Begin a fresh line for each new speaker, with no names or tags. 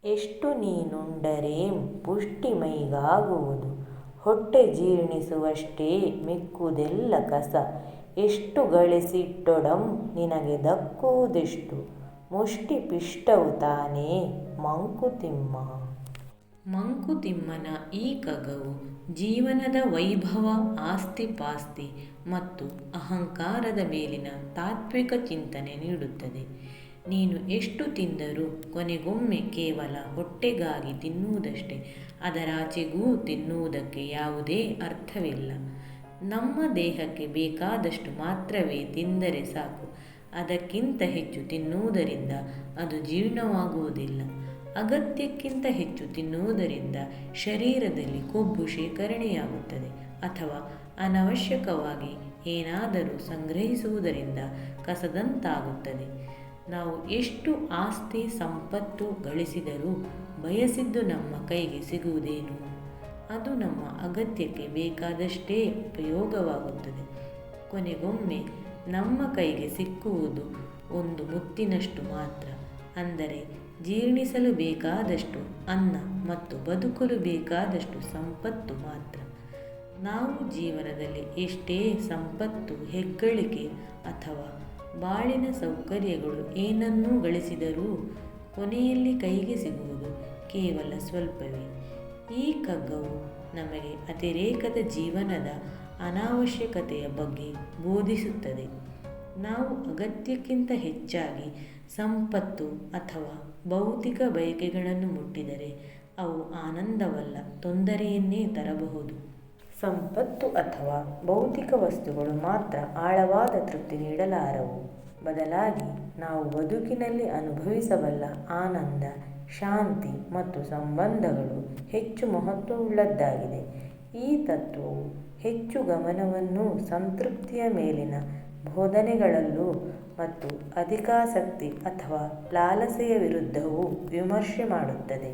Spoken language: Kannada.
ಎಷ್ಟು ನೀನುಂಡರೇಂ ಪುಷ್ಟಿ ಮೈಗಾಗುವುದು, ಹೊಟ್ಟೆ ಜೀರ್ಣಿಸುವಷ್ಟೇ ಮಿಕ್ಕುದೆಲ್ಲ ಕಸ. ಎಷ್ಟು ಗಳಿಸಿಟ್ಟೊಡಂ ನಿನಗೆ ದಕ್ಕುವುದೆಷ್ಟು, ಮುಷ್ಟಿ ಪಿಷ್ಟವು ತಾನೇ ಮಂಕುತಿಮ್ಮ. ಮಂಕುತಿಮ್ಮನ ಈ ಕಗ್ಗವು ಜೀವನದ ವೈಭವ, ಆಸ್ತಿಪಾಸ್ತಿ ಮತ್ತು ಅಹಂಕಾರದ ಮೇಲಿನ ತಾತ್ವಿಕ ಚಿಂತನೆ ನೀಡುತ್ತದೆ. ನೀನು ಎಷ್ಟು ತಿಂದರೂ ಕೊನೆಗೊಮ್ಮೆ ಕೇವಲ ಹೊಟ್ಟೆಗಾಗಿ ತಿನ್ನುವುದಷ್ಟೇ, ಅದರಾಚೆಗೂ ತಿನ್ನುವುದಕ್ಕೆ ಯಾವುದೇ ಅರ್ಥವಿಲ್ಲ. ನಮ್ಮ ದೇಹಕ್ಕೆ ಬೇಕಾದಷ್ಟು ಮಾತ್ರವೇ ತಿಂದರೆ ಸಾಕು. ಅದಕ್ಕಿಂತ ಹೆಚ್ಚು ತಿನ್ನುವುದರಿಂದ ಅದು ಜೀರ್ಣವಾಗುವುದಿಲ್ಲ. ಅಗತ್ಯಕ್ಕಿಂತ ಹೆಚ್ಚು ತಿನ್ನುವುದರಿಂದ ಶರೀರದಲ್ಲಿ ಕೊಬ್ಬು ಶೇಖರಣೆಯಾಗುತ್ತದೆ ಅಥವಾ ಅನವಶ್ಯಕವಾಗಿ ಏನಾದರೂ ಸಂಗ್ರಹಿಸುವುದರಿಂದ ಕಸದಂತಾಗುತ್ತದೆ. ನಾವು ಎಷ್ಟು ಆಸ್ತಿ ಸಂಪತ್ತು ಗಳಿಸಿದರೂ ಬಯಸಿದ್ದು ನಮ್ಮ ಕೈಗೆ ಸಿಗುವುದೇನು? ಅದು ನಮ್ಮ ಅಗತ್ಯಕ್ಕೆ ಬೇಕಾದಷ್ಟೇ ಉಪಯೋಗವಾಗುತ್ತದೆ. ಕೊನೆಗೊಮ್ಮೆ ನಮ್ಮ ಕೈಗೆ ಸಿಕ್ಕುವುದು ಒಂದು ಮುತ್ತಿನಷ್ಟು ಮಾತ್ರ, ಅಂದರೆ ಜೀರ್ಣಿಸಲು ಬೇಕಾದಷ್ಟು ಅನ್ನ ಮತ್ತು ಬದುಕಲು ಬೇಕಾದಷ್ಟು ಸಂಪತ್ತು ಮಾತ್ರ. ನಾವು ಜೀವನದಲ್ಲಿ ಎಷ್ಟೇ ಸಂಪತ್ತು, ಹೆಗ್ಗಳಿಕೆ ಅಥವಾ ಬಾಳಿನ ಸೌಕರ್ಯಗಳು ಏನನ್ನೂ ಗಳಿಸಿದರೂ ಕೊನೆಯಲ್ಲಿ ಕೈಗೆ ಸಿಗುವುದು ಕೇವಲ ಸ್ವಲ್ಪವೇ. ಈ ಕಗ್ಗವು ನಮಗೆ ಅತಿರೇಕದ ಜೀವನದ ಅನಾವಶ್ಯಕತೆಯ ಬಗ್ಗೆ ಬೋಧಿಸುತ್ತದೆ. ನಾವು ಅಗತ್ಯಕ್ಕಿಂತ ಹೆಚ್ಚಾಗಿ ಸಂಪತ್ತು ಅಥವಾ ಭೌತಿಕ ಬಯಕೆಗಳನ್ನು ಮುಟ್ಟಿದರೆ ಅವು ಆನಂದವಲ್ಲ, ತೊಂದರೆಯನ್ನೇ ತರಬಹುದು. ಸಂಪತ್ತು ಅಥವಾ ಭೌತಿಕ ವಸ್ತುಗಳು ಮಾತ್ರ ಆಳವಾದ ತೃಪ್ತಿ ನೀಡಲಾರವು. ಬದಲಾಗಿ ನಾವು ಬದುಕಿನಲ್ಲಿ ಅನುಭವಿಸಬಲ್ಲ ಆನಂದ, ಶಾಂತಿ ಮತ್ತು ಸಂಬಂಧಗಳು ಹೆಚ್ಚು ಮಹತ್ವವುಳ್ಳದ್ದಾಗಿದೆ. ಈ ತತ್ವವು ಹೆಚ್ಚು ಗಮನವನ್ನು ಸಂತೃಪ್ತಿಯ ಮೇಲಿನ ಬೋಧನೆಗಳಲ್ಲೂ ಮತ್ತು ಅಧಿಕಾಸಕ್ತಿ ಅಥವಾ ಲಾಲಸೆಯ ವಿರುದ್ಧವೂ ವಿಮರ್ಶೆ ಮಾಡುತ್ತದೆ.